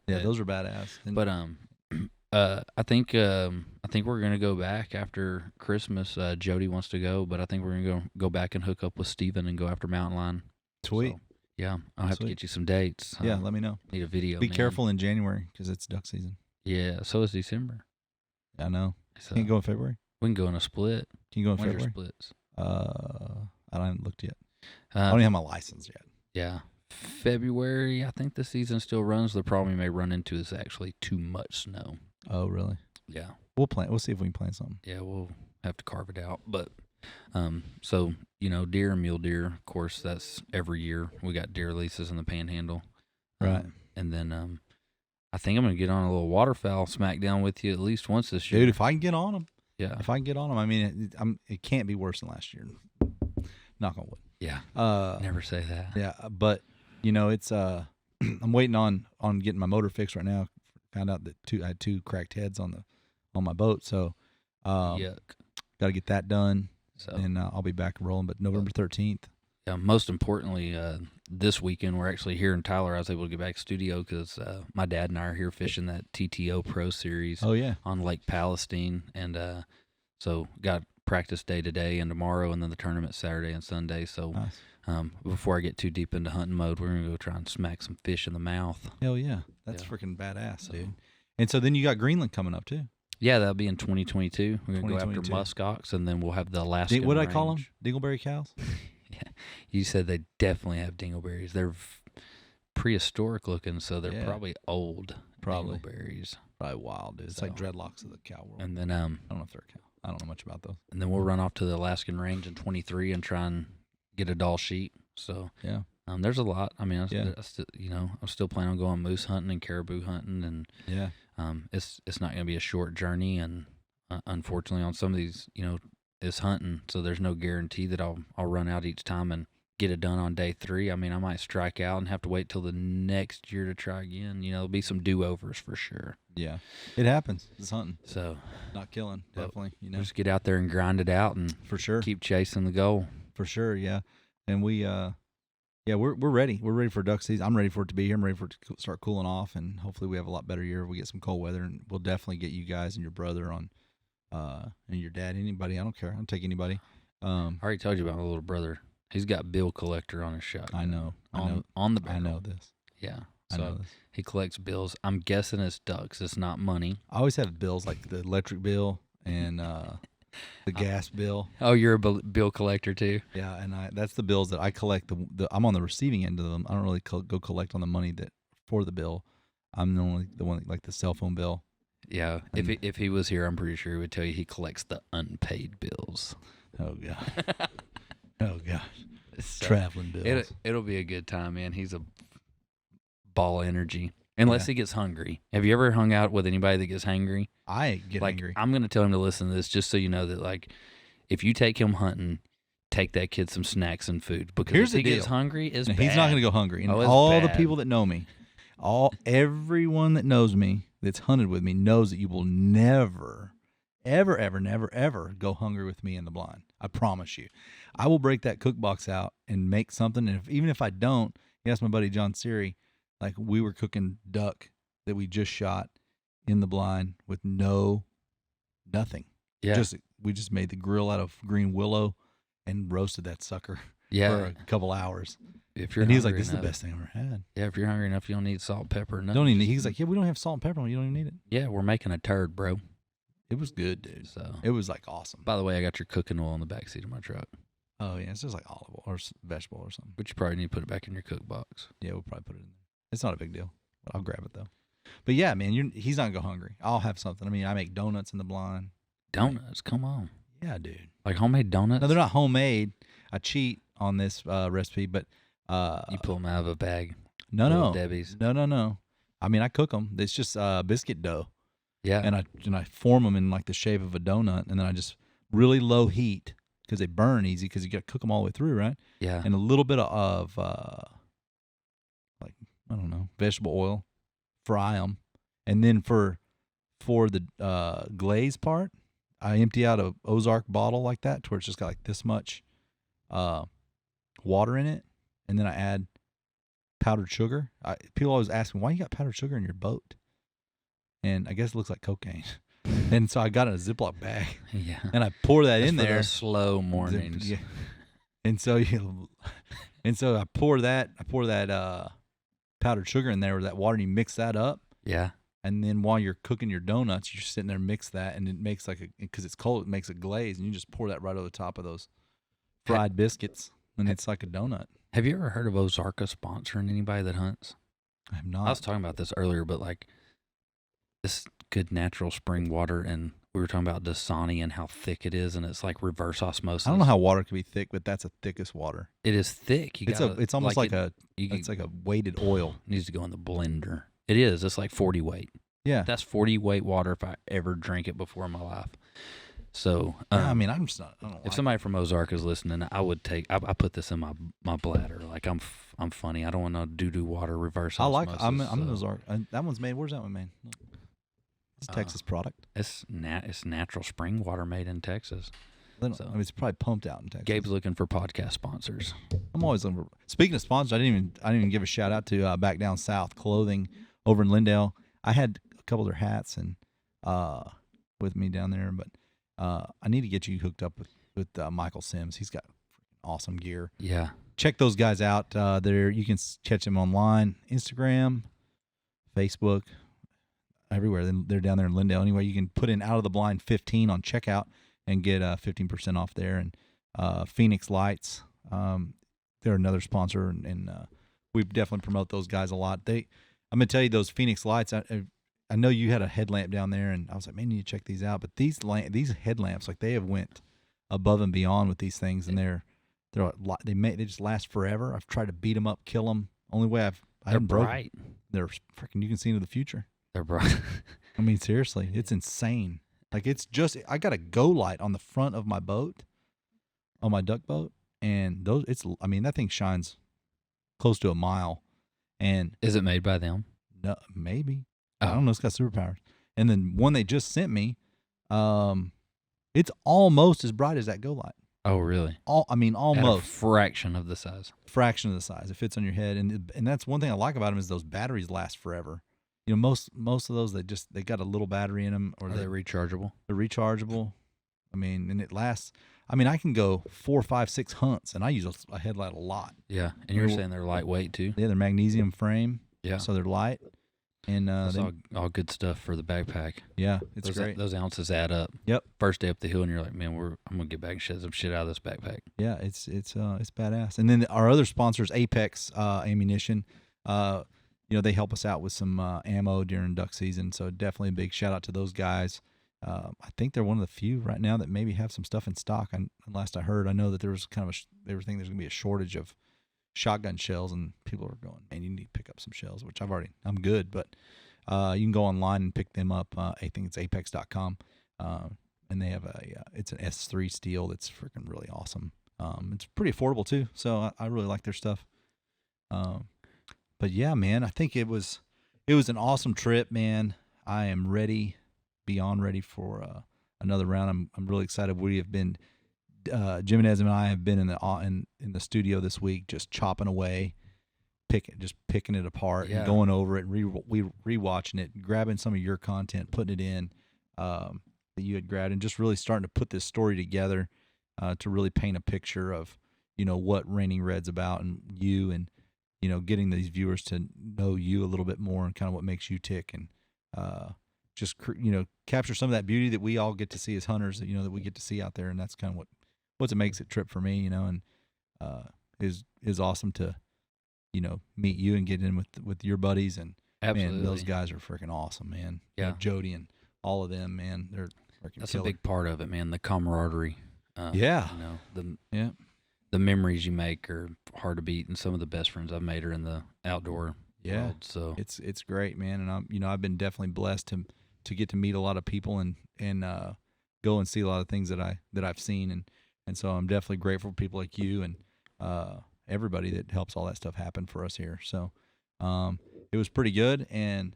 yeah, those are badass. But I think we're gonna go back after Christmas. Jody wants to go, but I think we're gonna go back and hook up with Steven and go after mountain lion. Sweet. So, yeah, I'll have to get you some dates. Yeah, let me know. Need a video. Be careful in January because it's duck season. Yeah, so is December. I know. So can you go in February? We can go in a split. Can you go in When's February? Your splits? I haven't looked yet. I don't even have my license yet. Yeah. February, I think the season still runs. The problem we may run into is actually too much snow. Oh, really? Yeah. We'll see if we can plan something. Yeah, we'll have to carve it out. But, so, deer and mule deer, of course, that's every year. We got deer leases in the Panhandle. Right. And then, I think I'm going to get on a little waterfowl smackdown with you at least once this year. Dude, if I can get on them. Yeah. If I can get on them, I mean, it can't be worse than last year. Knock on wood. Yeah. Never say that. Yeah. But, it's, I'm waiting on getting my motor fixed right now. Found out that I had 2 cracked heads on my boat. So, yuck. Got to get that done. So, and I'll be back rolling. But November 13th. Yeah, most importantly, this weekend we're actually here in Tyler. I was able to get back to studio because my dad and I are here fishing that TTO Pro Series. Oh yeah, on Lake Palestine, and so got practice day today and tomorrow, and then the tournament Saturday and Sunday. So nice. Before I get too deep into hunting mode, we're gonna go try and smack some fish in the mouth. Hell yeah, that's freaking badass, dude. And so then you got Greenland coming up too. Yeah, that'll be in 2022. We're gonna go after muskox, and then we'll have the Alaskan. What did I call them? Dingleberry cows. Yeah, you said they definitely have dingleberries. They're prehistoric looking, so they're probably old. Dingleberries. Probably wild, dude. It's like dreadlocks of the cow world. And then I don't know if they're a cow. I don't know much about those. And then we'll run off to the Alaskan range in 23 and try and get a doll sheep. So yeah, there's a lot. I mean, I'm still planning on going moose hunting and caribou hunting, and it's not going to be a short journey. And unfortunately, on some of these, it's hunting, so there's no guarantee that I'll run out each time and get it done on day 3. I mean, I might strike out and have to wait till the next year to try again. There'll be some do-overs for sure. Yeah, it happens. It's hunting, so not killing. Definitely, just get out there and grind it out, and for sure keep chasing the goal. For sure, yeah. And we're ready. We're ready for duck season. I'm ready for it to be here. I'm ready for it to start cooling off, and hopefully we have a lot better year. We get some cold weather, and we'll definitely get you guys and your brother on. And your dad, anybody, I don't care. I'll take anybody. I already told you about my little brother. He's got bill collector on his shotgun. I know. On the barrel. I know this. Yeah. I know this. He collects bills. I'm guessing it's ducks. It's not money. I always have bills like the electric bill and the gas bill. Oh, you're a bill collector too? Yeah, and that's the bills that I collect. I'm on the receiving end of them. I don't really go collect on the money that for the bill. I'm the one like the cell phone bill. Yeah, if he was here, I'm pretty sure he would tell you he collects the unpaid bills. Oh god. Oh god. So, Traveling bills. It'll be a good time, man. He's a ball of energy. Unless he gets hungry. Have you ever hung out with anybody that gets hangry? I get like, angry. I'm going to tell him to listen to this just so you know that, like, if you take him hunting, take that kid some snacks and food. Because Here's if he the gets deal. hungry, it's bad. He's not going to go hungry. And it's all the bad. people that know me, everyone that knows me, that's hunted with me, knows that you will never, ever, ever, never, ever go hungry with me in the blind. I promise you. I will break that cook box out and make something. And even if I don't, you ask my buddy John Siri, like we were cooking duck that we just shot in the blind with nothing. Yeah. We just made the grill out of green willow and roasted that sucker for a couple hours. If you're and he was like, hungry "This is the best thing I've ever had." Yeah, if you're hungry enough, you don't need salt, pepper, nothing. Don't even. He's like, "Yeah, we don't have salt and pepper. You don't even need it." Yeah, we're making a turd, bro. It was good, dude. So it was like awesome. By the way, I got your cooking oil in the back seat of my truck. Oh yeah, it's just like olive oil or vegetable or something. But you probably need to put it back in your cook box. Yeah, we'll probably put it in there. It's not a big deal, but I'll grab it though. But yeah, man, he's not gonna go hungry. I'll have something. I mean, I make donuts in the blind. Donuts, come on. Yeah, dude. Like homemade donuts? No, they're not homemade. I cheat on this recipe, but you pull them out of a bag. No. Debbie's. No. I mean, I cook them. It's just biscuit dough. Yeah. And I form them in like the shape of a donut, and then I just really low heat because they burn easy because you got to cook them all the way through, right? Yeah. And a little bit of like I don't know, vegetable oil, fry them, and then for the glaze part, I empty out a Ozark bottle like that to where it's just got like this much water in it, and then I add powdered sugar. People always ask me, why you got powdered sugar in your boat? And I guess it looks like cocaine. And so I got it in a Ziploc bag. Yeah. And I pour that That's in for there. those slow mornings. Yeah. And so I pour that powdered sugar in there with that water, and you mix that up. Yeah. And then while you're cooking your donuts, you're sitting there, mix that, and it makes because it's cold, it makes a glaze, and you just pour that right over the top of those fried biscuits, and it's like a donut. Have you ever heard of Ozarka sponsoring anybody that hunts? I have not. I was talking about this earlier, but like this good natural spring water, and we were talking about Dasani and how thick it is, and it's like reverse osmosis. I don't know how water can be thick, but that's the thickest water. It is thick. It's almost like it's like a weighted oil. Needs to go in the blender. It is. It's like 40 weight. Yeah. That's 40 weight water if I ever drank it before in my life. So, I mean, I'm just not. I don't if somebody from Ozark is listening, I would take. I put this in my bladder. Like I'm funny. I don't want no doo-doo water reverse osmosis. I'm in Ozark. That one's made. Where's that one made? It's a Texas product. It's natural spring water made in Texas. I mean, it's probably pumped out in Texas. Gabe's looking for podcast sponsors. I'm always looking for. Speaking of sponsors, I didn't even give a shout out to Back Down South Clothing over in Lindale. I had a couple of their hats and with me down there, but I need to get you hooked up with Michael Sims. He's got awesome gear. Yeah, check those guys out. There you can catch them online, Instagram, Facebook, everywhere. They're down there in Lindale. Anyway, you can put in Out of the Blind 15 on checkout and get 15% off there. And Phoenix Lights, they're another sponsor, and we definitely promote those guys a lot. I'm gonna tell you, those Phoenix Lights. I know you had a headlamp down there, and I was like, man, you need to check these out. But these headlamps, like they have went above and beyond with these things, and they just last forever. I've tried to beat them up, kill them. Only way I haven't broken. They're freaking. You can see into the future. They're bright. I mean, seriously, it's insane. Like it's just I got a go light on the front of my boat, on my duck boat, and that thing shines close to a mile. And is it made by them? No, maybe. Oh. I don't know. It's got superpowers. And then one they just sent me, it's almost as bright as that go light. Oh, really? Almost. At a fraction of the size. Fraction of the size. It fits on your head, and that's one thing I like about them is those batteries last forever. You know, most of those they got a little battery in them, or are they rechargeable? They're rechargeable. I mean, and it lasts. I mean, I can go 4, 5, 6 hunts, and I use a headlight a lot. Yeah, and you're saying they're lightweight too? Yeah, they're magnesium frame. Yeah, so they're light, and that's all good stuff for the backpack. Yeah, it's great. Those ounces add up. Yep. First day up the hill, and you're like, man, I'm gonna get back and shed some shit out of this backpack. Yeah, it's badass. And then our other sponsor is Apex Ammunition. they help us out with some ammo during duck season. So definitely a big shout out to those guys. I think they're one of the few right now that maybe have some stuff in stock. Last I heard, I know that there was kind of they were thinking there's going to be a shortage of shotgun shells, and people are going, man, you need to pick up some shells, which I'm good, but you can go online and pick them up. I think it's apex.com. And they have it's an S3 steel that's freaking really awesome. It's pretty affordable too, so I really like their stuff. But yeah, man, I think it was an awesome trip, man. I am beyond ready for another round. I'm really excited. We have been Jimenez and I have been in the studio this week, just chopping away, picking it apart and going over it, and rewatching it, grabbing some of your content, putting it in that you had grabbed, and just really starting to put this story together to really paint a picture of what Raining Red's about, and you, and getting these viewers to know you a little bit more and kind of what makes you tick, and just capture some of that beauty that we all get to see as hunters, that we get to see out there. And that's kind of what makes it trip for me, and is awesome to meet you and get in with your buddies. And absolutely, man, those guys are freaking awesome, man. Yeah, Jody and all of them, man, they're freaking that's killer. a big part of it, man. The camaraderie. The memories you make are hard to beat, and some of the best friends I've made are in the outdoor world. So it's great, man. And I've been definitely blessed to get to meet a lot of people and go and see a lot of things that I've seen, and so I'm definitely grateful for people like you and everybody that helps all that stuff happen for us here. So it was pretty good, and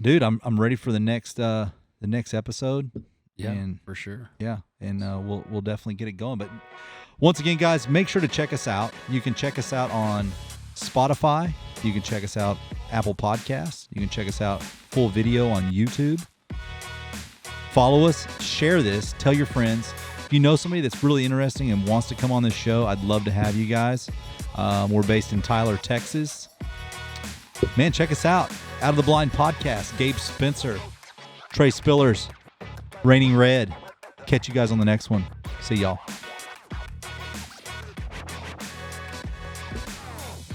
dude, I'm ready for the next episode. Yeah, and for sure. Yeah, and we'll definitely get it going. But once again, guys, make sure to check us out. You can check us out on Spotify. You can check us out Apple Podcasts. You can check us out full video on YouTube. Follow us, share this, tell your friends. If you know somebody that's really interesting and wants to come on this show, I'd love to have you guys. We're based in Tyler, Texas. Man, check us out. Out of the Blind Podcast. Gabe Spencer, Trey Spillers, Raining Red. Catch you guys on the next one. See y'all.